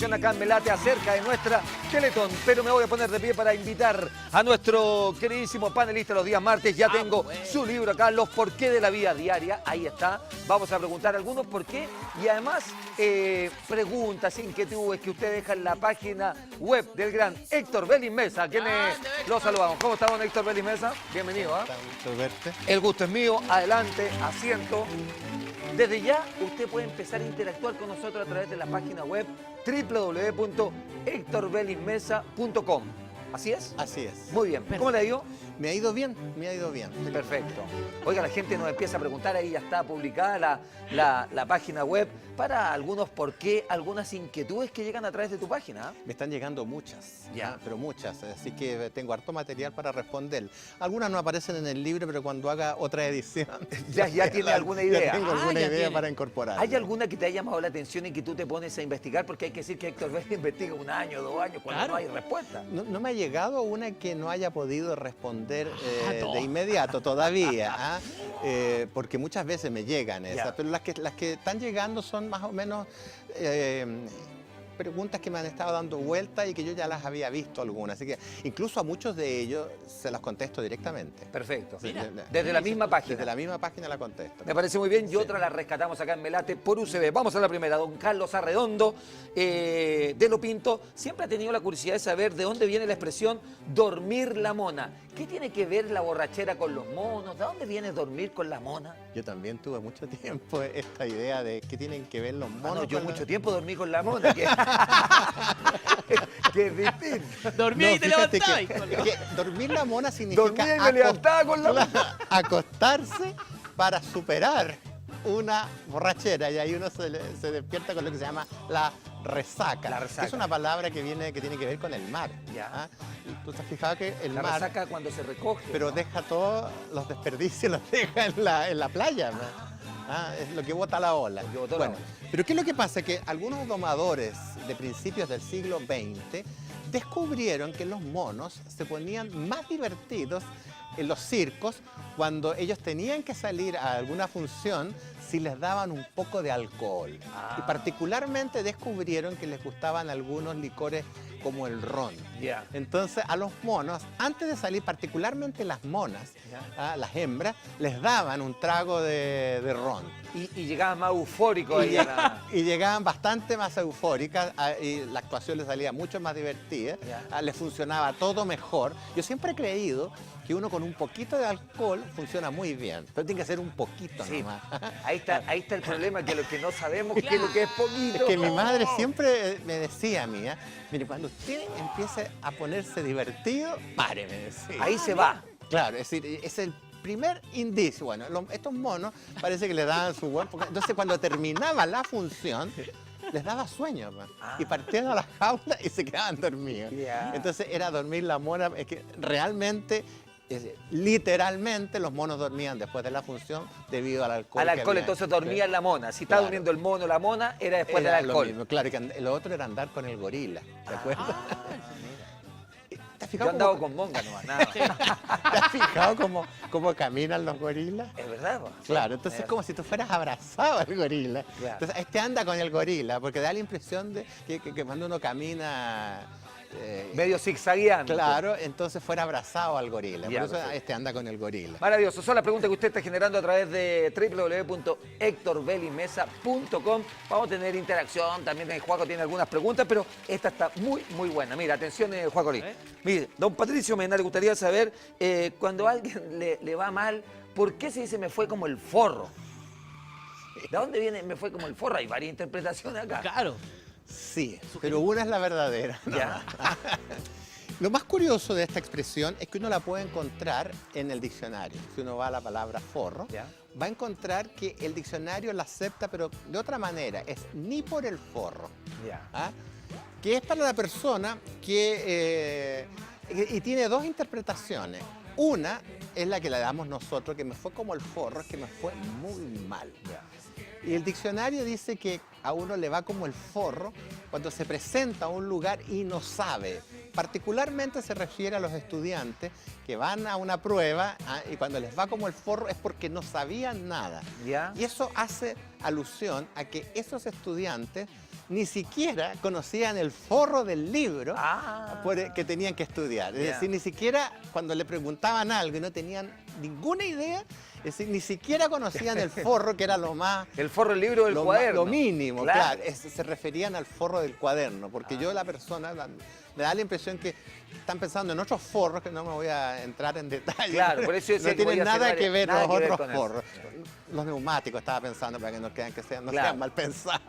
Acá en Melate acerca de nuestra Teletón, pero me voy a poner de pie para invitar a nuestro queridísimo panelista los días martes. Ya tengo su libro acá, Los porqué de la vida diaria, ahí está. Vamos a preguntar algunos por qué y además preguntas, inquietudes que usted deja en la página web del gran Héctor Vélez Mesa, a quienes lo saludamos. ¿Cómo está, don Héctor Vélez Mesa? Bienvenido. Está gusto verte. El gusto es mío, adelante, asiento. Desde ya usted puede empezar a interactuar con nosotros a través de la página web www.hectorvelizmesa.com. ¿Así es? Así es. Muy bien. ¿Cómo le ha ido? Me ha ido bien, me ha ido bien. Perfecto. Oiga, la gente nos empieza a preguntar, ahí ya está publicada la página web, para algunos por qué, algunas inquietudes que llegan a través de tu página. Me están llegando muchas, Ya. pero muchas, así que tengo harto material para responder. Algunas no aparecen en el libro, pero cuando haga otra edición... Ya tiene alguna idea. Ya tengo alguna ya idea tiene. para incorporar. ¿Hay alguna que te haya llamado la atención y que tú te pones a investigar? Porque hay que decir que Héctor Vélez investiga 1 año, 2 años, cuando Claro. no hay respuesta. No me ha llegado una que no haya podido responder no. de inmediato todavía, ¿ah? Porque muchas veces me llegan esas, Ya. pero las que están llegando son más o menos preguntas que me han estado dando vuelta y que yo ya las había visto algunas, así que incluso a muchos de ellos se las contesto directamente. Perfecto. Mira. Desde la misma página. Desde la misma página la contesto. Me parece muy bien, y Sí. otra la rescatamos acá en Melate por UCB. Vamos a la primera, don Carlos Arredondo de Lo Pinto. Siempre ha tenido la curiosidad de saber de dónde viene la expresión dormir la mona. ¿Qué tiene que ver la borrachera con los monos? ¿De dónde viene dormir con la mona? Yo también tuve mucho tiempo esta idea de qué tienen que ver los Ah, monos. no, yo con mucho los- tiempo dormí con la mona. Que es distinto. Dormía y te fíjate levantabas. que dormir la mona significa Dormía y me levantaba con la mona. acostarse para superar una borrachera, y ahí uno se despierta con lo que se llama la resaca. La resaca. Es una palabra que tiene que ver con el mar. Ya. ¿Ah? Tú te has fijado que el La mar, resaca cuando se recoge. pero ¿no? deja todos los desperdicios, los deja en la playa. ¿no? Ah, es lo que bota la ola. Lo que bota la Bueno, ola. pero ¿qué es lo que pasa? Que algunos domadores de principios del siglo XX descubrieron que los monos se ponían más divertidos en los circos cuando ellos tenían que salir a alguna función si les daban un poco de alcohol. Ah. Y particularmente descubrieron que les gustaban algunos licores como el ron. Ya. Entonces a los monos, antes de salir, particularmente las monas, Ya. las hembras, les daban un trago de ron. Y llegaba más eufórico ahí a la... Y llegaban bastante más eufóricas, y la actuación les salía mucho más divertida, Ya. les funcionaba todo mejor. Yo siempre he creído que uno con un poquito de alcohol funciona muy bien, pero tiene que ser un poquito Sí. nomás. Ahí está el problema, que lo que no sabemos que lo que es poquito. Es que mi madre siempre me decía a mí, mire, cuando usted empiece a ponerse divertido, pare, me decía. Ahí se va. Claro, es decir, es el primer indicio. Bueno, estos monos parece que le daban su buen... Entonces, cuando terminaba la función, les daba sueño, man, y partían a la jaula y se quedaban dormidos. Ya. Entonces, era dormir la mona. Es que realmente, literalmente, los monos dormían después de la función debido al alcohol. Al que alcohol, había. entonces dormía la mona. Si está Claro. durmiendo el mono o la mona, era después Era del lo alcohol. mismo. Claro, que lo otro era andar con el gorila, ¿te acuerdas? ¿Te has Yo fijado andaba cómo- con monga nomás, nada. ¿Te has fijado cómo caminan los gorilas? Es verdad, po. Claro, entonces es como si tú fueras abrazado al gorila. Claro. Entonces este anda con el gorila, porque da la impresión de que cuando uno camina... Medio zigzagueando. claro, entonces fuera abrazado al gorila. Ya, Por eso perfecto. este anda con el gorila. Maravilloso. Son las preguntas que usted está generando a través de www.hectorvelizmesa.com. Vamos a tener interacción. También el Juaco tiene algunas preguntas, pero esta está muy, muy buena. Mira, atención, Juaco Lee. Mire, don Patricio Mena, le gustaría saber, cuando a alguien le va mal, ¿por qué se dice me fue como el forro? ¿De dónde viene me fue como el forro? Hay varias interpretaciones acá. Claro. Sí, pero una es la verdadera. Ya. Lo más curioso de esta expresión es que uno la puede encontrar en el diccionario. Si uno va a la palabra forro, Ya. va a encontrar que el diccionario la acepta, pero de otra manera. Es ni por el forro. Ya. ¿Ah? Que es para la persona que... y tiene dos interpretaciones. Una es la que le damos nosotros, que me fue como el forro, es que me fue muy mal. Y el diccionario dice que a uno le va como el forro cuando se presenta a un lugar y no sabe. Particularmente se refiere a los estudiantes que van a una prueba, y cuando les va como el forro es porque no sabían nada. ¿Ya? Y eso hace alusión a que esos estudiantes ni siquiera conocían el forro del libro Ah. que tenían que estudiar. Es Ya. decir, ni siquiera cuando le preguntaban algo y no tenían ninguna idea, es decir, ni siquiera conocían el forro, que era lo más... El forro del libro del cuaderno. Lo mínimo, Claro. claro. Se referían al forro del cuaderno, porque yo la persona me da la impresión que están pensando en otros forros, que no me voy a entrar en detalle. Claro, por eso yo decía no que voy tienen a hacer nada que ver nada los que ver otros con eso. forros. Los neumáticos estaba pensando para que no quedan que sean, no Claro. sean mal pensados.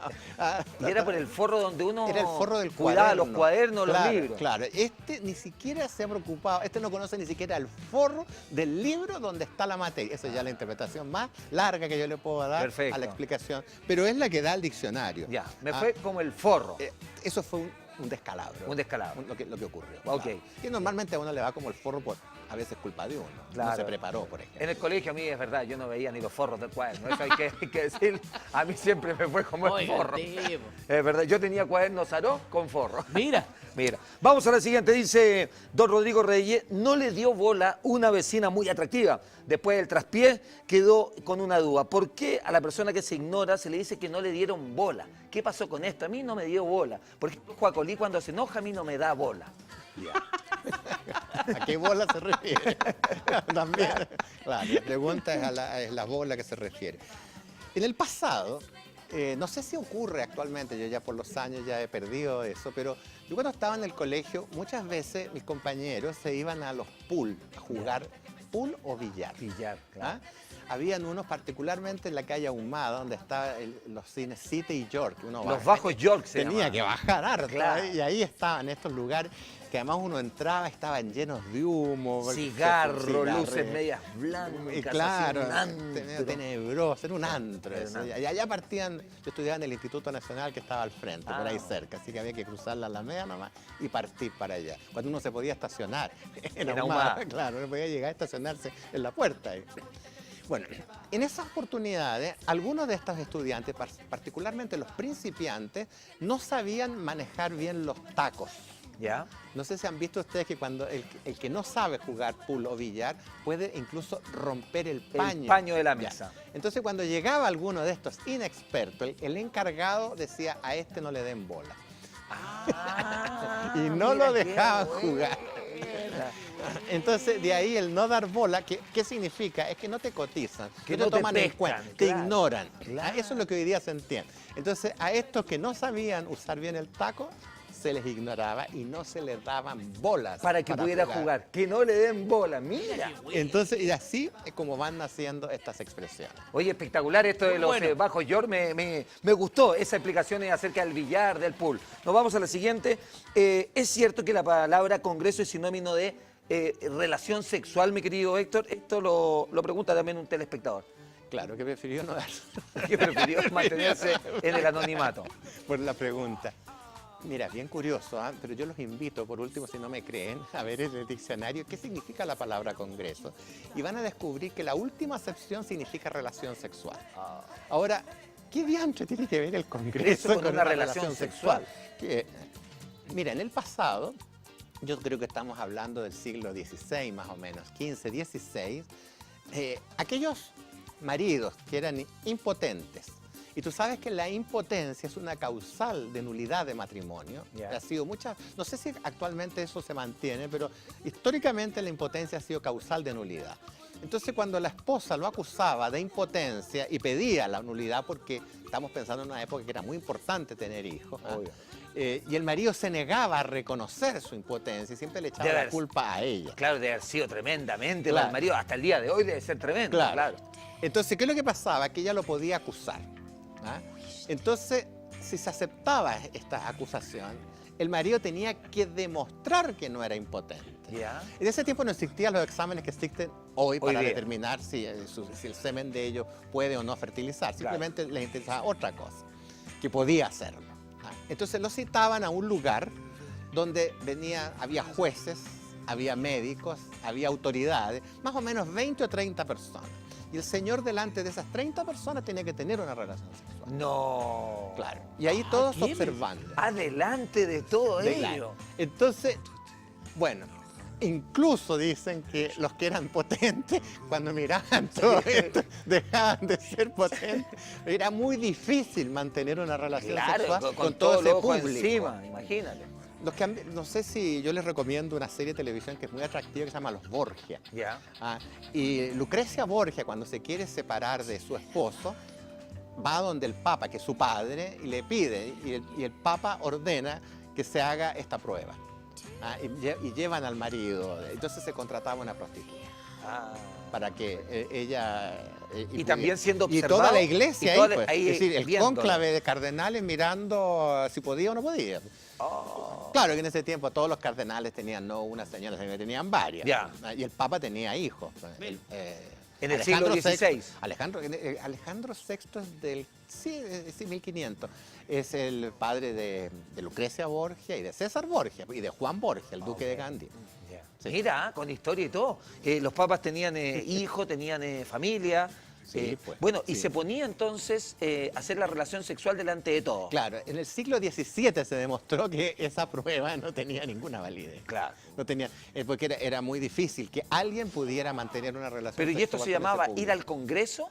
Y era por el forro donde uno Era el forro del cuidaba cuaderno. los cuadernos, Claro, los libros. Claro, este ni siquiera se ha preocupado, este no conoce ni siquiera el forro del libro donde está la materia. Esa es ya la interpretación más larga que yo le puedo dar Perfecto. a la explicación, pero es la que da el diccionario. Ya, me Ah, fue como el forro. Eso fue un descalabro. Un descalabro. Lo que ocurrió. Ok. claro. Que normalmente a uno le va como el forro por a veces culpa de uno. No Claro. se preparó, por ejemplo. En el colegio a mí es verdad, yo no veía ni los forros del cuaderno, eso hay que decir. A mí siempre me fue como el Oiga, forro. tipo. Es verdad, yo tenía cuadernos Saró con forro. Mira. Mira, vamos a la siguiente. Dice don Rodrigo Reyes, no le dio bola una vecina muy atractiva. Después del traspié quedó con una duda. ¿Por qué a la persona que se ignora se le dice que no le dieron bola? ¿Qué pasó con esto? A mí no me dio bola. Por ejemplo, Juacolí cuando se enoja a mí no me da bola. ¿A qué bola se refiere? También. Claro, la pregunta es la bola que se refiere. En el pasado, no sé si ocurre actualmente, yo ya por los años ya he perdido eso, pero yo cuando estaba en el colegio, muchas veces mis compañeros se iban a los pool a jugar pool o billar. Billar, claro. ¿Ah? Habían unos particularmente en la calle Ahumada, donde estaban los cines City y York. Uno Los baja. bajos York se Tenía llamaban. que bajar harto. Claro. Y ahí estaban estos lugares que además uno entraba, estaban llenos de humo. Cigarro, luces medias Y blancas, claro, así, un medio antro. tenebroso, era un antro. Era un eso. antro. Y allá partían, yo estudiaba en el Instituto Nacional que estaba al frente, por ahí Ah. cerca, así que había que cruzar la Alameda nomás y partir para allá. Cuando uno se podía estacionar en En Ahumada, Ahumada. claro, uno podía llegar a estacionarse en la puerta ahí. Bueno, en esas oportunidades, algunos de estos estudiantes, particularmente los principiantes, no sabían manejar bien los tacos. ¿Ya? No sé si han visto ustedes que cuando el que no sabe jugar pool o billar puede incluso romper el paño. El paño de la Ya. mesa. Entonces cuando llegaba alguno de estos inexpertos, el encargado decía, a este no le den bola. Ah, Y no mira lo qué dejaba buena. jugar. Entonces, de ahí el no dar bola, ¿qué significa? Es que no te cotizan, Que no no te te toman en pescan, cuenta, te claro. ignoran. Claro. Eso es lo que hoy día se entiende. Entonces, a estos que no sabían usar bien el taco, se les ignoraba y no se les daban bolas. Para que pudiera jugar. Que no le den bola, mira. Entonces, y así es como van naciendo estas expresiones. Oye, espectacular esto de Muy los bueno. bajos York, me gustó esa explicación acerca del billar, del pool. Nos vamos a la siguiente. ¿Es cierto que la palabra congreso es sinónimo de relación sexual, mi querido Héctor? Esto lo pregunta también un telespectador. Claro, que prefirió no dar Que prefirió mantenerse en el anonimato. por la pregunta. Mira, bien curioso, ¿ah? Pero yo los invito, por último, si no me creen, a ver en el diccionario qué significa la palabra congreso. Y van a descubrir que la última acepción significa relación sexual. Ahora, ¿qué diantre tiene que ver el congreso Eso con una relación sexual? Que, mira, en el pasado, yo creo que estamos hablando del siglo XVI más o menos, XV, XVI, aquellos maridos que eran impotentes. Y tú sabes que la impotencia es una causal de nulidad de matrimonio. Ya. Ha sido no sé si actualmente eso se mantiene, pero históricamente la impotencia ha sido causal de nulidad. Entonces cuando la esposa lo acusaba de impotencia y pedía la nulidad, porque estamos pensando en una época que era muy importante tener hijos, ¿ah? Obvio. Y el marido se negaba a reconocer su impotencia y siempre le echaba Debe la haber- culpa a ella. Claro, debe haber sido tremendamente Claro. mal marido. Hasta el día de hoy debe ser tremendo. Claro. Entonces, ¿qué es lo que pasaba? Que ella lo podía acusar. ¿Ah? Entonces, si se aceptaba esta acusación, el marido tenía que demostrar que no era impotente. Ya. En ese tiempo no existían los exámenes que existen hoy para día. determinar si el semen de ellos puede o no fertilizar. Simplemente les interesaba otra cosa, que podía hacerlo. ¿Ah? Entonces lo citaban a un lugar donde había jueces, había médicos, había autoridades, más o menos 20 o 30 personas. Y el señor delante de esas 30 personas tenía que tener una relación sexual. No. Claro. Y ahí todos ¿qué? observando. Adelante de todo De ello. claro. Entonces, bueno, Incluso dicen que los que eran potentes, cuando miraban todo esto, dejaban de ser potentes. Era muy difícil mantener una relación sexual con todo ese público. Encima, imagínate. No sé si yo les recomiendo una serie de televisión que es muy atractiva que se llama Los Borgia. Ya. Y Lucrecia Borgia, cuando se quiere separar de su esposo, va donde el Papa, que es su padre, y le pide, y el Papa ordena que se haga esta prueba. Y llevan al marido, entonces se contrataba una prostituta. Para que ella... y también siendo observado. Y toda la iglesia ahí, pues. ahí Es decir, el viéndolo. cónclave de cardenales mirando si podía o no podía. Claro que en ese tiempo todos los cardenales tenían no una señora, sino que tenían varias. Ya. Y el Papa tenía hijos. En el siglo XVI. Alejandro VI es del 1500. Es el padre de Lucrecia Borgia y de César Borgia y de Juan Borgia, el duque de Gandhi. Sí. Mira, con historia y todo. Los papas tenían hijos, tenían familia. Sí, pues, bueno, y sí. se ponía entonces a hacer la relación sexual delante de todos. Claro, en el siglo XVII se demostró que esa prueba no tenía ninguna validez. Claro. No tenía, porque era muy difícil que alguien pudiera mantener una relación Pero ¿y esto sexual se con ese llamaba público. ir al Congreso?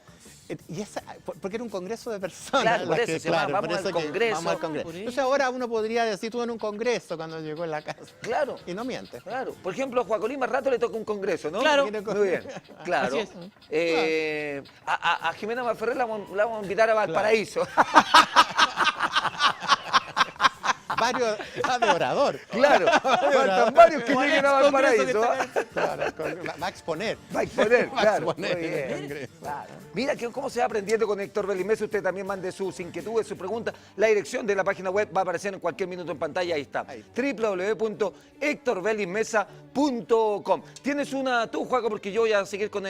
Porque era un congreso de personas. Claro, por las eso se llama, vamos al Congreso. Vamos al Congreso. Entonces ahora uno podría decir, estuvo en un congreso cuando llegó en la casa. Claro. Y no miente. Claro. Por ejemplo, a Joaquín Rato le toca un congreso, ¿no? Claro. Muy bien. Claro. Así es. A Jimena Malferrer la vamos a invitar a Valparaíso. Varios de orador. Claro. Faltan varios que lleguen a Valparaíso. Claro, va a exponer. Va a exponer, Va a claro. exponer Muy en el bien. Congreso. Claro. Mira cómo se va aprendiendo con Héctor Belimés. Usted también mande sus inquietudes, sus preguntas. La dirección de la página web va a aparecer en cualquier minuto en pantalla. Ahí está. www.hectorbelimesa.com. ¿Tienes una tú, Juaco? Porque yo voy a seguir con...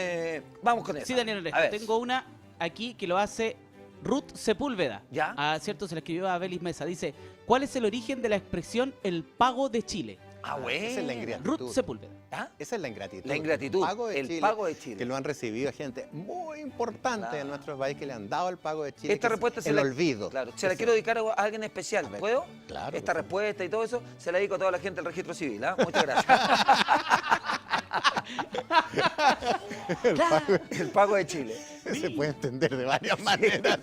Vamos con eso. Sí, Daniel Oreja, tengo una aquí que lo hace Ruth Sepúlveda. ¿Ya? Cierto, se la escribió a Belis Mesa. Dice, ¿cuál es el origen de la expresión el pago de Chile? Bueno. Esa es la ingratitud. Ruth Sepúlveda. Esa es la ingratitud. La ingratitud, el pago de Chile. Que lo han recibido gente muy importante en nuestro país que le han dado el pago de Chile. Esta respuesta es el olvido. Claro, se la quiero dedicar a alguien especial. ¿Puedo? Claro. Esta respuesta y todo eso se la dedico a toda la gente del registro civil. Muchas gracias. El pago de Chile. Se puede entender de varias maneras.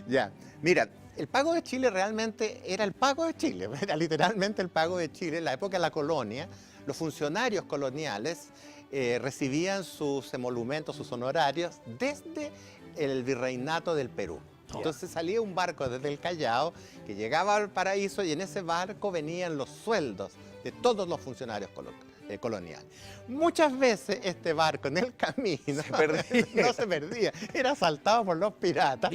Ya, mira, el pago de Chile realmente era el pago de Chile, era literalmente el pago de Chile. En la época de la colonia, los funcionarios coloniales recibían sus emolumentos, sus honorarios desde el virreinato del Perú. Entonces salía un barco desde el Callao que llegaba al paraíso y en ese barco venían los sueldos de todos los funcionarios coloniales. Muchas veces este barco en el camino no se perdía, era asaltado por los piratas,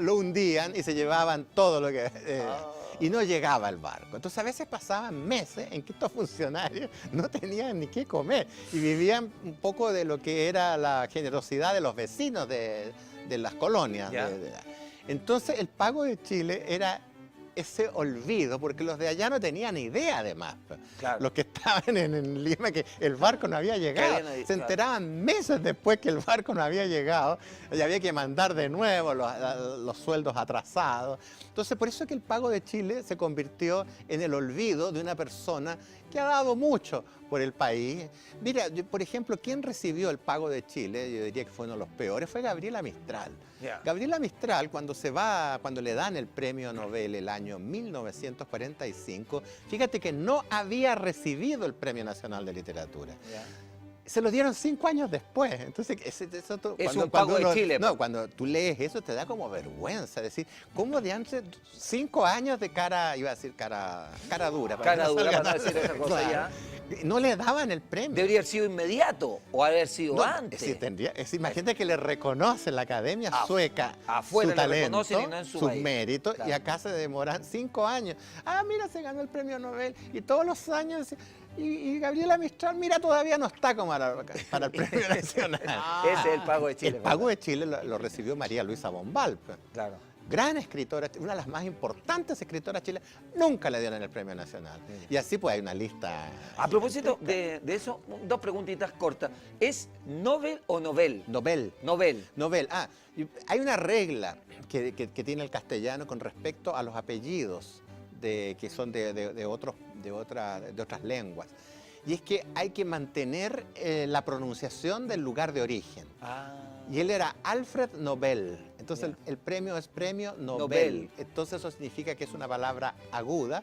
lo hundían y se llevaban todo lo que... Y no llegaba el barco. Entonces a veces pasaban meses en que estos funcionarios no tenían ni qué comer y vivían un poco de lo que era la generosidad de los vecinos de las colonias. Entonces el pago de Chile era ese olvido, porque los de allá no tenían idea además. Claro. Los que estaban en Lima, que el barco no había llegado. Se enteraban meses después que el barco no había llegado y había que mandar de nuevo los sueldos atrasados. Entonces, por eso es que el pago de Chile se convirtió en el olvido de una persona que ha dado mucho por el país. Mira, por ejemplo, ¿quién recibió el pago de Chile? Yo diría que fue uno de los peores, fue Gabriela Mistral. Gabriela Mistral, cuando le dan el premio Nobel el año 1945, fíjate que no había recibido el Premio Nacional de Literatura. Se lo dieron 5 años después. Entonces, un pago de Chile. No, cuando tú lees eso te da como vergüenza. Decir, ¿cómo de antes 5 años de cara, iba a decir cara dura? Cara dura, para no decir esa cosa ya. No le daban el premio. Debería haber sido inmediato o haber sido antes. Imagínate que le reconoce la Academia Sueca afuera su talento, y no en su sus méritos, y acá se demoran 5 años. Mira, se ganó el premio Nobel y todos los años... Y Gabriela Mistral, mira, todavía no está como para el Premio Nacional. Ese es el pago de Chile. El pago de Chile lo recibió María Luisa Bombal. Claro. Gran escritora, una de las más importantes escritoras chilenas, nunca le dieron el Premio Nacional. Y así pues hay una lista. A propósito de eso, 2 preguntitas cortas. ¿Es Nobel o Nobel? Nobel. Nobel. Nobel. Hay una regla que tiene el castellano con respecto a los apellidos que son de otras lenguas. y es que hay que mantener la pronunciación del lugar de origen. Y él era Alfred Nobel. Entonces el premio es premio Nobel. Entonces eso significa que es una palabra aguda,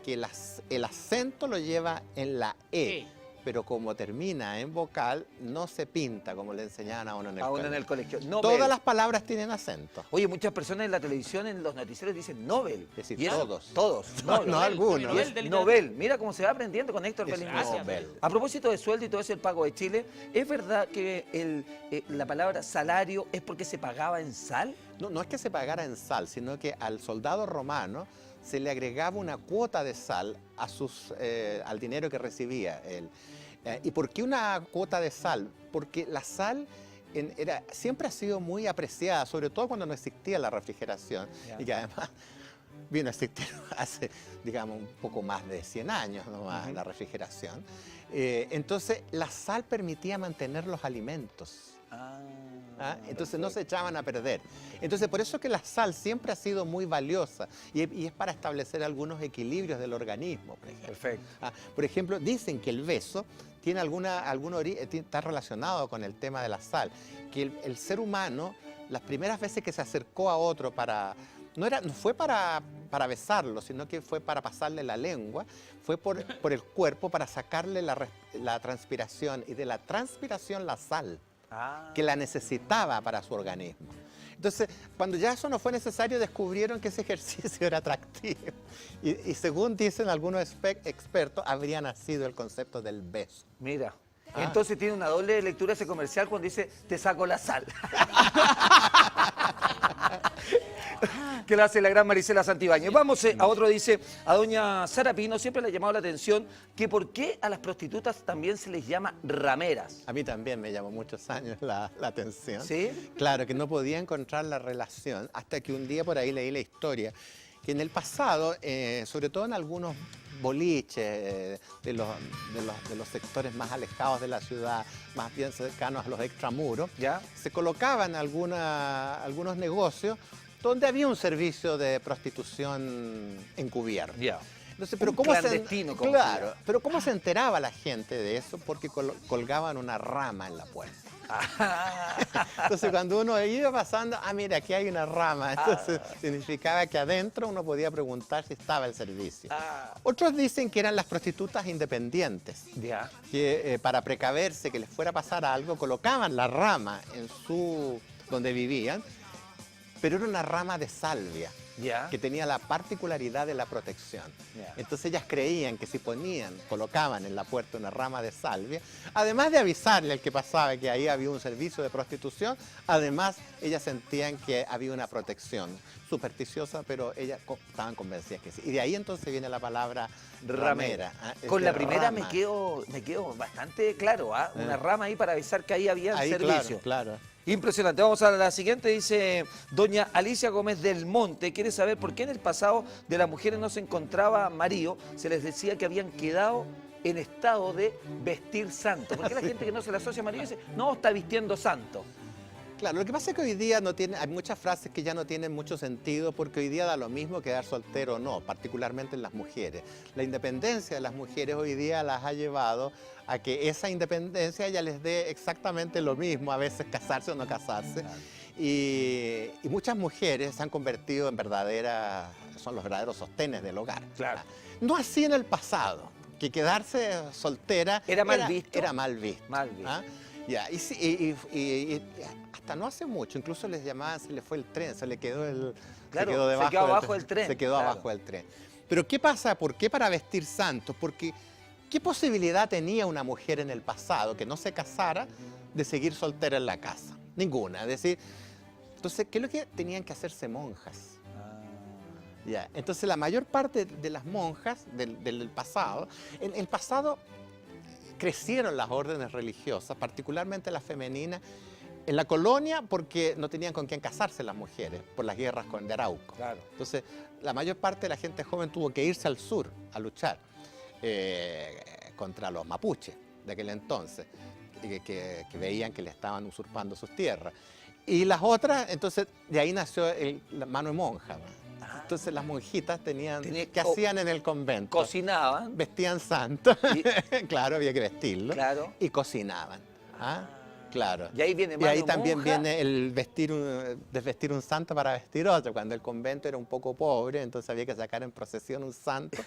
que el acento lo lleva en la E. Pero como termina en vocal, no se pinta como le enseñaban a uno en el colegio. Nobel. Todas las palabras tienen acento. Oye, muchas personas en la televisión, en los noticieros dicen Nobel. Es decir, ¿Y eso? todos. Todos. No algunos. Nobel. Mira cómo se va aprendiendo con Héctor Es Bellingham. Nobel. A propósito de sueldo y todo eso, el pago de Chile, ¿es verdad que la palabra salario es porque se pagaba en sal? No es que se pagara en sal, sino que al soldado romano se le agregaba una cuota de sal al dinero que recibía él. ¿Y por qué una cuota de sal? Porque la sal siempre ha sido muy apreciada, sobre todo cuando no existía la refrigeración, y que además vino a existir hace, digamos, un poco más de 100 años nomás, la refrigeración. Entonces, la sal permitía mantener los alimentos. Entonces no se echaban a perder. Entonces por eso que la sal siempre ha sido muy valiosa y es para establecer algunos equilibrios del organismo, por ejemplo. Perfecto. Por ejemplo, dicen que el beso tiene está relacionado con el tema de la sal, que el ser humano, las primeras veces que se acercó a otro no fue para besarlo, sino que fue para pasarle la lengua, fue por el cuerpo para sacarle la transpiración, y de la transpiración la sal, que la necesitaba para su organismo. Entonces, cuando ya eso no fue necesario, descubrieron que ese ejercicio era atractivo. Y según dicen algunos expertos, habría nacido el concepto del beso. Mira. Entonces tiene una doble lectura ese comercial cuando dice, te saco la sal. Que lo hace la gran Marisela Santibáñez. Vamos a otro, dice, a doña Sara Pino siempre le ha llamado la atención que por qué a las prostitutas también se les llama rameras. A mí también me llamó muchos años la atención. ¿Sí? Claro, que no podía encontrar la relación hasta que un día por ahí leí la historia, que en el pasado, sobre todo en algunos boliches de los sectores más alejados de la ciudad, más bien cercanos a los extramuros, se colocaban algunos negocios donde había un servicio de prostitución encubierto. Entonces, pero clandestino. Pero ¿cómo se enteraba la gente de eso? Porque colgaban una rama en la puerta. Entonces cuando uno iba pasando, mira, aquí hay una rama. Entonces significaba que adentro uno podía preguntar si estaba el servicio. Otros dicen que eran las prostitutas independientes, que para precaverse que les fuera a pasar algo, colocaban la rama donde vivían, pero era una rama de salvia. Que tenía la particularidad de la protección. Entonces ellas creían que si colocaban en la puerta una rama de salvia, además de avisarle al que pasaba que ahí había un servicio de prostitución, además ellas sentían que había una protección supersticiosa, pero ellas estaban convencidas que sí. Y de ahí entonces viene la palabra ramera. Con la primera me quedo bastante claro, una rama ahí para avisar que ahí había servicio. Claro. Impresionante. Vamos a la siguiente. Dice doña Alicia Gómez del Monte. Quiere saber por qué en el pasado de las mujeres no se encontraba marido. Se les decía que habían quedado en estado de vestir santo. ¿Por qué la gente que no se le asocia a marido dice, no, está vistiendo santo? Claro, lo que pasa es que hoy día hay muchas frases que ya no tienen mucho sentido, porque hoy día da lo mismo quedar soltero o no, particularmente en las mujeres. La independencia de las mujeres hoy día las ha llevado a que esa independencia ya les dé exactamente lo mismo, a veces casarse o no casarse. Y muchas mujeres se han convertido en son los verdaderos sostenes del hogar. No así en el pasado, que quedarse soltera era mal visto. Era mal visto. Y hasta no hace mucho, incluso les llamaban, se le fue el tren, se le quedó abajo del tren. Se quedó abajo del tren. Pero ¿qué pasa? ¿Por qué para vestir santos? Porque ¿qué posibilidad tenía una mujer en el pasado que no se casara de seguir soltera en la casa? Ninguna. Es decir, entonces, ¿qué es lo que tenían que hacerse monjas? Entonces la mayor parte de las monjas del pasado, en el pasado crecieron las órdenes religiosas, particularmente las femeninas, en la colonia porque no tenían con quién casarse las mujeres por las guerras de Arauco. Entonces la mayor parte de la gente joven tuvo que irse al sur a luchar contra los mapuches de aquel entonces, que veían que le estaban usurpando sus tierras. Y las otras, entonces de ahí nació la mano de monja. Entonces las monjitas tenían, Tenía- ¿qué hacían en el convento? Cocinaban. Vestían santos, Y- claro, había que vestirlo, Claro. y cocinaban. ¿Ah? Claro. Y ahí viene Y ahí mano también monja. viene el desvestir un santo para vestir otro. Cuando el convento era un poco pobre, entonces había que sacar en procesión un santo,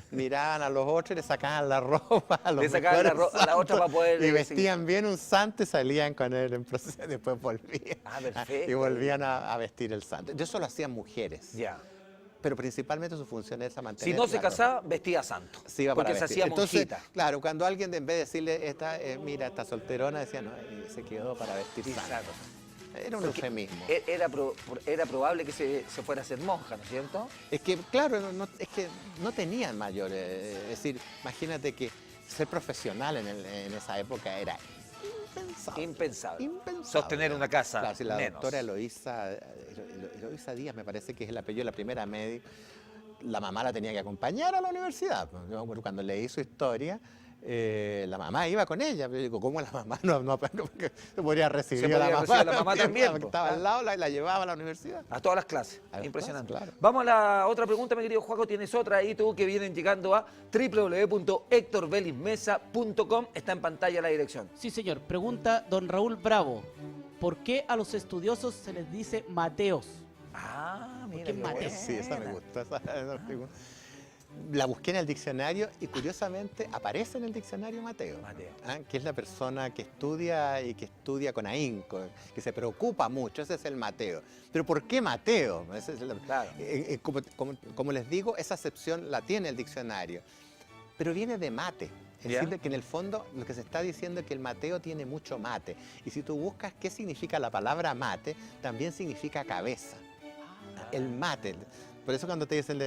miraban a los otros y le sacaban la ropa a los Le sacaban la mejores a la otra santos, para poder, y sí. vestían bien un santo y salían con él en procesión, después volvían. Ah, perfecto. Y volvían a vestir el santo. Eso lo hacían mujeres. Ya. Pero principalmente su función es mantener. Si no se la ropa. casaba, vestía santo. Se iba porque para se vestir. hacía Entonces, monjita. claro, cuando alguien en vez de decirle, mira, esta solterona, decía, no, se quedó para vestir santo. Exacto. Era un eufemismo. Era probable que se fuera a ser monja, ¿no es cierto? Es que, claro, es que no tenían mayores. Es decir, imagínate que ser profesional en esa época era Impensable. impensable. Sostener una casa, Claro, si la menos. doctora Eloísa Díaz, me parece que es el apellido de la primera médica, la mamá la tenía que acompañar a la universidad. Yo me acuerdo cuando leí su historia, la mamá iba con ella. Pero digo, ¿cómo la mamá no se podría recibir Se a la podría mamá? recibir a la mamá también, Que po. estaba al lado, la llevaba a la universidad. A todas las clases. A las Impresionante. clases, claro. Vamos a la otra pregunta, mi querido Juaco. Tienes otra ahí tú que vienen llegando a www.hectorbelismesa.com. Está en pantalla la dirección. Sí, señor. Pregunta don Raúl Bravo. ¿Por qué a los estudiosos se les dice Mateos? Ah, mira. qué qué Mateo? buena. Sí, esa me gustó. La busqué en el diccionario y curiosamente aparece en el diccionario Mateo. Mateo. Que es la persona que estudia y que estudia con ahínco, que se preocupa mucho. Ese es el Mateo. Pero ¿por qué Mateo? Claro. Como les digo, esa acepción la tiene el diccionario. Pero viene de mate. Es ¿Ya? decir, que en el fondo lo que se está diciendo es que el Mateo tiene mucho mate. Y si tú buscas qué significa la palabra mate, también significa cabeza. El mate. Por eso cuando te dicen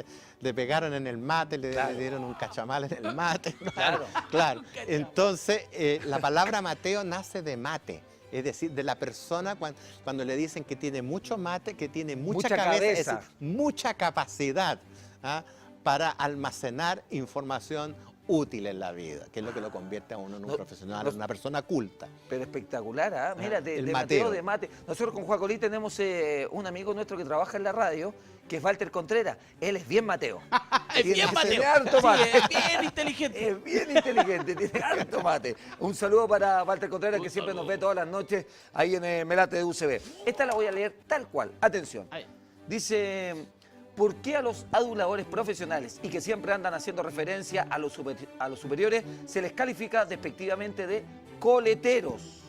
le pegaron en el mate, Claro. le dieron un cachamal en el mate. Claro. Claro. Entonces, la palabra Mateo nace de mate. Es decir, de la persona cuando le dicen que tiene mucho mate, que tiene mucha Mucha cabeza, es cabeza. decir, mucha capacidad para almacenar información útil en la vida, que es lo que lo convierte a uno en un profesional, en una persona culta. Pero espectacular, ¿ah? Mira, de el Mateo Mateo. de mate. Nosotros con Juacolí tenemos un amigo nuestro que trabaja en la radio, que es Walter Contreras. Él es bien Mateo. Es Tiene- bien Mateo. tiene harto Sí, mate. es bien inteligente. Es bien inteligente, tiene harto mate. Un saludo para Walter Contreras, que siempre nos ve todas las noches ahí en el Melate de UCB. Esta la voy a leer tal cual. Atención. A ver. Dice, ¿por qué a los aduladores profesionales y que siempre andan haciendo referencia a los superiores se les califica despectivamente de coleteros?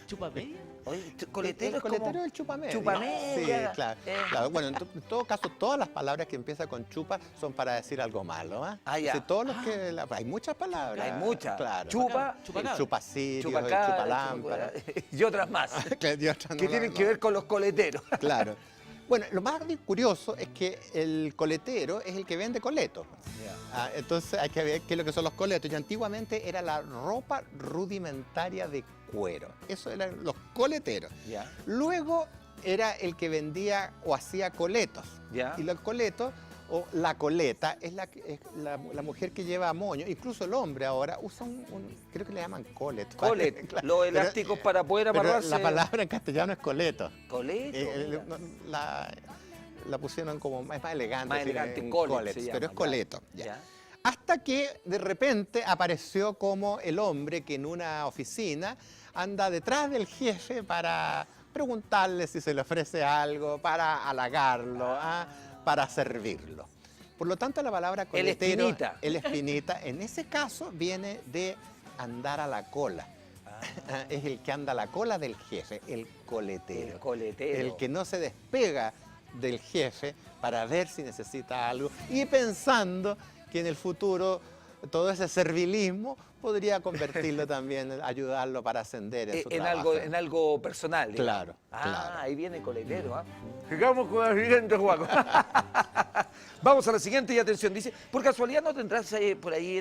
¿Chupa media? Oye, coletero El es coletero como es el chupamedia. chupamedia. Sí, claro. Claro. Bueno, en todo caso, todas las palabras que empiezan con chupa son para decir algo malo. Ah, ya. Sí, todos los que, hay muchas palabras. Hay muchas. Claro. Chupa, El chupacabra. chupacirio, el chupacabra, chupalámpara. y otras más Y otras no que las- tienen no. que ver con los coleteros. Claro. Bueno, lo más curioso es que el coletero es el que vende coletos. Entonces hay que ver qué es lo que son los coletos. Y antiguamente era la ropa rudimentaria de cuero. Eso eran los coleteros. Ya. Luego era el que vendía o hacía coletos. Ya. Y los coletos o la coleta es la mujer que lleva moño. Incluso el hombre ahora usa creo que le llaman colet. Colet, Claro. los Pero, elásticos para poder pero amarrarse. la palabra en castellano es coleto. Coleto. mira. La pusieron como es más elegante. Más decir, elegante, en colet collets, se pero llama, es coleto. ya. Ya. Hasta que de repente apareció como el hombre que en una oficina anda detrás del jefe para preguntarle si se le ofrece algo, para halagarlo, para servirlo. Por lo tanto, la palabra coletero, espinita. el espinita, en ese caso viene de andar a la cola. Es el que anda a la cola del jefe, el coletero. El coletero. El que no se despega del jefe para ver si necesita algo y pensando que en el futuro todo ese servilismo podría convertirlo también, ayudarlo para ascender en su trabajo. En algo personal. digamos. Claro, claro. Ahí viene coletero. Sigamos con la siguiente, Juaco. Vamos a la siguiente y atención. Dice, por casualidad no tendrás por ahí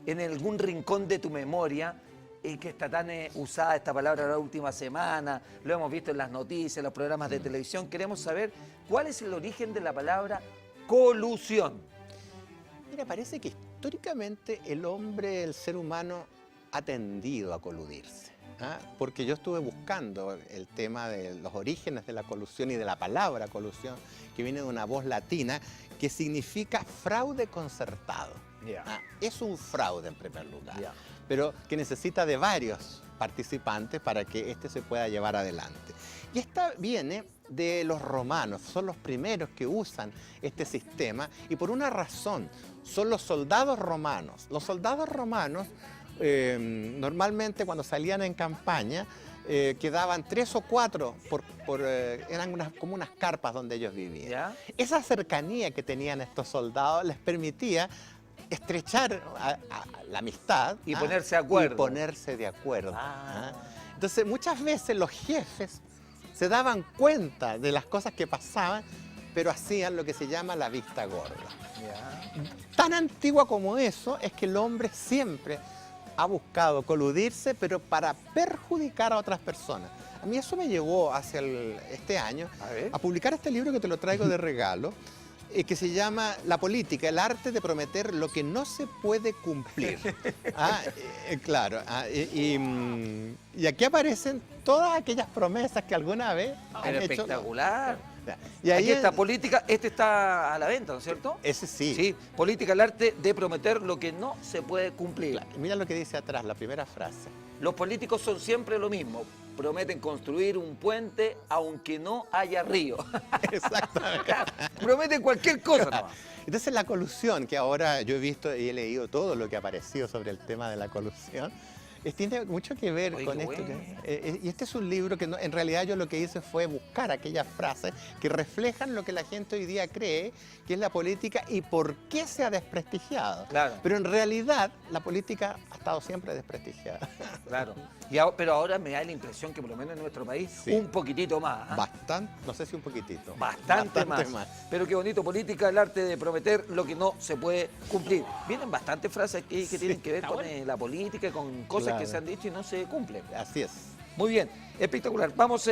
en algún rincón de tu memoria que está tan usada esta palabra la última semana, lo hemos visto en las noticias, en los programas de televisión. Queremos saber cuál es el origen de la palabra colusión. Mira, parece que históricamente el hombre, el ser humano, ha tendido a coludirse. porque yo estuve buscando el tema de los orígenes de la colusión y de la palabra colusión, que viene de una voz latina que significa fraude concertado. Es un fraude en primer lugar, pero que necesita de varios participantes para que este se pueda llevar adelante. Y esta viene de los romanos, son los primeros que usan este sistema y por una razón, son los soldados romanos. Los soldados romanos normalmente cuando salían en campaña quedaban 3 o 4, eran como unas carpas donde ellos vivían. Esa cercanía que tenían estos soldados les permitía estrechar la amistad y ponerse de acuerdo. Y ponerse de acuerdo. Entonces muchas veces los jefes se daban cuenta de las cosas que pasaban, pero hacían lo que se llama la vista gorda. Tan antigua como eso es que el hombre siempre ha buscado coludirse, pero para perjudicar a otras personas. A mí eso me llevó hacia este año a publicar este libro que te lo traigo de regalo, que se llama La política, el arte de prometer lo que no se puede cumplir. Claro. Y aquí aparecen todas aquellas promesas que alguna vez han hecho. Espectacular. Y ahí aquí está política, este está a la venta, ¿no es cierto? Ese sí. Sí, política, el arte de prometer lo que no se puede cumplir. Claro. Mira lo que dice atrás, la primera frase. Los políticos son siempre lo mismo. Prometen construir un puente aunque no haya río. Exactamente. Prometen cualquier cosa. Nomás. Entonces la colusión, que ahora yo he visto y he leído todo lo que ha aparecido sobre el tema de la colusión, tiene mucho que ver con esto. Y este es un libro que en realidad yo lo que hice fue buscar aquellas frases que reflejan lo que la gente hoy día cree que es la política y por qué se ha desprestigiado. Claro. Pero en realidad la política ha estado siempre desprestigiada. Claro. Pero ahora me da la impresión que por lo menos en nuestro país un poquitito más. Bastante, no sé si un poquitito. Bastante más. Pero qué bonito, política, el arte de prometer lo que no se puede cumplir. Vienen bastantes frases que tienen que ver con la política, con cosas que se han dicho y no se cumplen. Así es. Muy bien, espectacular. Vamos a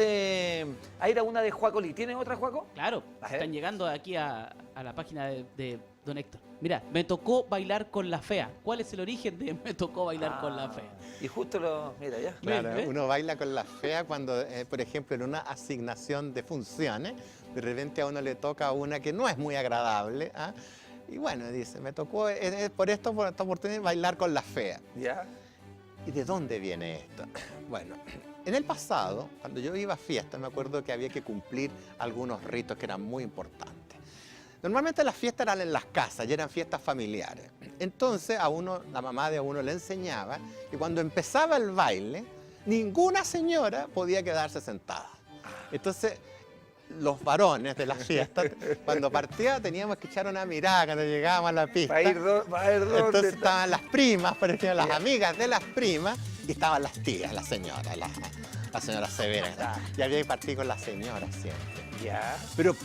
ir a una de Juaco Lee. ¿Tienes otra, Juaco? Claro, están llegando aquí a la página de don Héctor. Mira, me tocó bailar con la fea. ¿Cuál es el origen de me tocó bailar con la fea? Y justo mira ya. Claro, uno baila con la fea cuando, por ejemplo, en una asignación de funciones, de repente a uno le toca una que no es muy agradable. Y bueno, dice, me tocó por esta oportunidad bailar con la fea. ¿Ya? ¿Y de dónde viene esto? Bueno, en el pasado, cuando yo iba a fiestas, me acuerdo que había que cumplir algunos ritos que eran muy importantes. Normalmente las fiestas eran en las casas y eran fiestas familiares. Entonces a uno, la mamá de uno le enseñaba que cuando empezaba el baile, ninguna señora podía quedarse sentada. Entonces los varones de las fiestas, cuando partía teníamos que echar una mirada cuando llegábamos a la pista. Entonces estaban las primas, por ejemplo, las amigas de las primas, y estaban las tías, las señoras, la señora Severa. Y había que partir con la señora siempre. Ya. Pero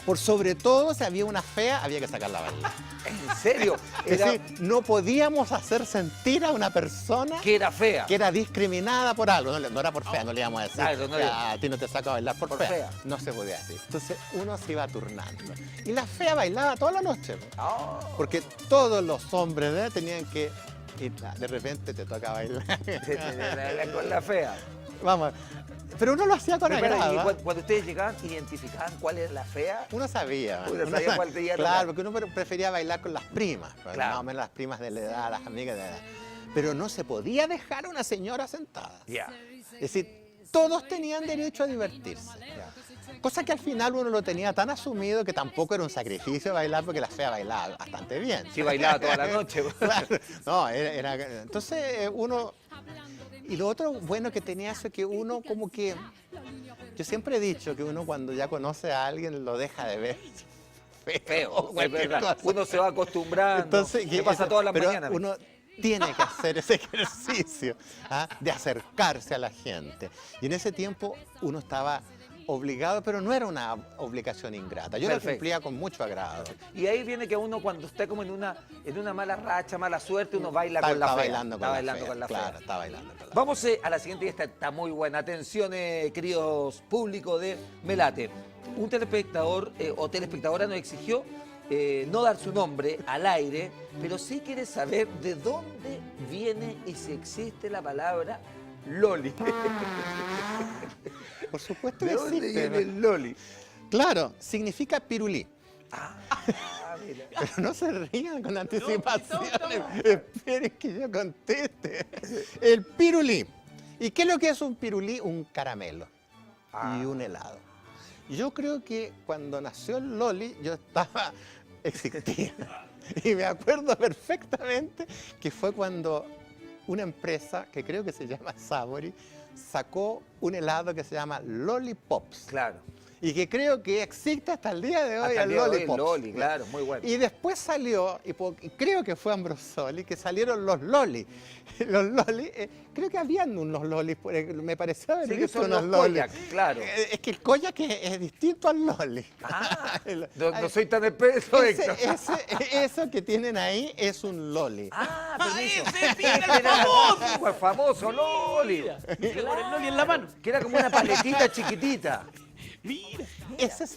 por sobre todo, si había una fea, había que sacarla a bailar. ¿En serio? Es decir, no podíamos hacer sentir a una persona que era fea, que era discriminada por algo. No era por fea, no le íbamos a decir, claro, a ti no te saco a bailar por fea. No se podía decir. Entonces uno se iba turnando. Y la fea bailaba toda la noche. Porque todos los hombres tenían que... Y de repente te toca bailar. Con la fea. Vamos. Pero uno lo hacía con agrado. Y cuando ustedes llegaban, ¿identificaban cuál era la fea? Uno sabía. Uno sabía cuál tenía. Claro, porque uno prefería bailar con las primas. Claro. Más o menos las primas de la edad, las amigas de la edad. Pero no se podía dejar a una señora sentada. Ya. Es decir, todos tenían derecho a divertirse. Cosa que al final uno lo tenía tan asumido que tampoco era un sacrificio bailar porque la fea bailaba bastante bien. Sí, bailaba toda la noche. Claro. No, entonces uno... Y lo otro bueno que tenía eso es que uno como que... Yo siempre he dicho que uno cuando ya conoce a alguien lo deja de ver feo. Es verdad. Uno se va acostumbrando. Entonces, ¿qué pasa todas las mañanas? Uno tiene que hacer ese ejercicio de acercarse a la gente. Y en ese tiempo uno estaba obligado, pero no era una obligación ingrata. Yo lo cumplía con mucho agrado. Y ahí viene que uno cuando está como en una mala racha, mala suerte, uno baila con la fea. Está bailando con la fea. Claro, está bailando con la fea. Vamos a la siguiente, y esta está muy buena. Atención, queridos públicos de Melate. Un telespectador o telespectadora nos exigió no dar su nombre al aire, pero sí quiere saber de dónde viene y si existe la palabra Loli. Por supuesto ¿De que dónde existe. viene el Loli? Claro, significa pirulí. Ah, mira. Pero no se rían con anticipación. estamos. Esperen que yo conteste. El pirulí. ¿Y qué es lo que es un pirulí? Un caramelo y un helado. Yo creo que cuando nació el Loli, yo existía. Y me acuerdo perfectamente que fue cuando una empresa, que creo que se llama Savory, sacó un helado que se llama Lollipops. Claro. Y que creo que existe hasta el día de hoy Hasta el el día de hoy, Lollipops. Loli, claro, muy bueno. Y después salió, y creo que fue Ambrosoli, que salieron los Loli. Los Loli, creo que habían unos Lolis, me pareció haber Sí, que visto son unos los Loli. Koyak, claro. Es que el Koyak es distinto al Loli. Ah, El- no soy tan experto, Héctor. eso que tienen ahí es un Loli. Ah, permiso. ese, mira, el Era famoso. el famoso Loli. Mira, con el Loli en la mano. Que era como una paletita chiquitita. Mira. Ese es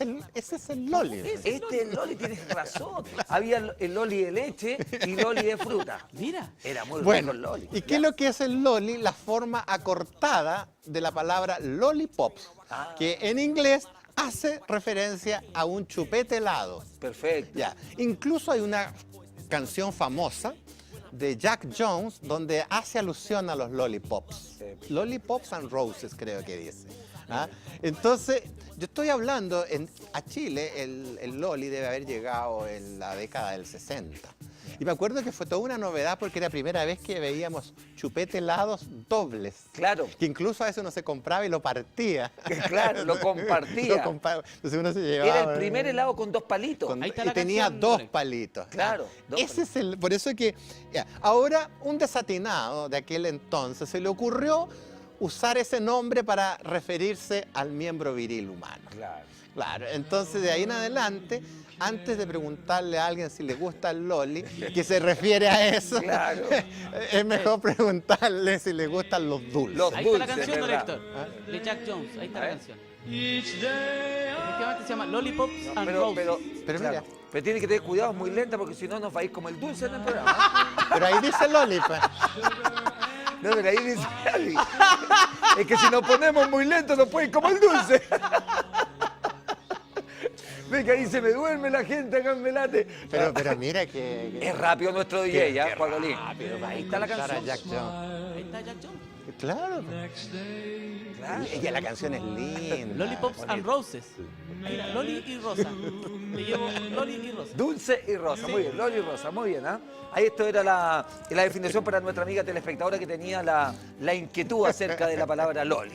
el Loli. Este Loli, tienes razón. Había el Loli de leche y Loli de fruta. Mira. Era muy Bueno, rico el Loli. ¿y qué es lo que es el Loli? La forma acortada de la palabra lollipops, que en inglés hace referencia a un chupete helado. Perfecto. Ya, incluso hay una canción famosa de Jack Jones donde hace alusión a los lollipops. Lollipops and Roses creo que dice. ¿Ah? Entonces, yo estoy hablando, a Chile el Loli debe haber llegado en la década del 60. Y me acuerdo que fue toda una novedad porque era la primera vez que veíamos chupete helados dobles. Claro. Que incluso a veces uno se compraba y lo partía. Claro, lo compartía. Entonces uno se llevaba. Era el primer helado con dos palitos. Con- Ahí está y la tenía canción, dos Lore. palitos. Claro, dos Ese es el, por eso que ya, ahora un desatinado de aquel entonces se le ocurrió usar ese nombre para referirse al miembro viril humano. Claro. Claro, entonces de ahí en adelante, antes de preguntarle a alguien si le gusta el Loli, que se refiere a eso, Claro. es mejor preguntarle si le gustan los dulces. Los Ahí está la dulces, canción, don ¿verdad? Héctor. De Jack Jones. Ahí está A la ver. canción. Efectivamente se llama Lollipops and Pero, Roses. Pero claro, mira. pero tiene que tener cuidado, es muy lenta porque si no nos va a ir como el dulce en el programa. Pero ahí dice Loli, pues. No, pero ahí dice Loli. Es que si nos ponemos muy lento nos puede ir como el dulce. Ve que ahí se me duerme la gente acá en Melate. Pero mira que Es rápido nuestro DJ, ¿ya? qué Juan Loli. rápido para Ahí está la escuchar a canción. Jack Jones. Ahí está Jack Jones. Claro. Claro. Ella la canción es linda. Lollipops and Roses. Mira, Loli y Rosa. Me llevo Loli y Rosa. Dulce y rosa, muy bien, Loli y rosa, muy bien, ¿ah? Ahí esto era la definición para nuestra amiga telespectadora que tenía la inquietud acerca de la palabra Loli.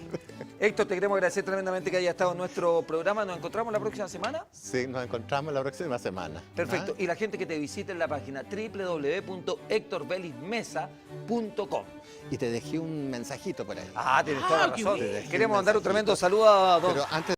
Héctor, te queremos agradecer tremendamente que haya estado en nuestro programa. ¿Nos encontramos la próxima semana? Sí, nos encontramos la próxima semana. Perfecto. ¿Ah? Y la gente que te visite en la página www.hectorbelismesa.com. Y te dejé un mensajito por ahí. Ah, tienes toda la qué razón. bien. Queremos mandar un tremendo saludo a don Pero antes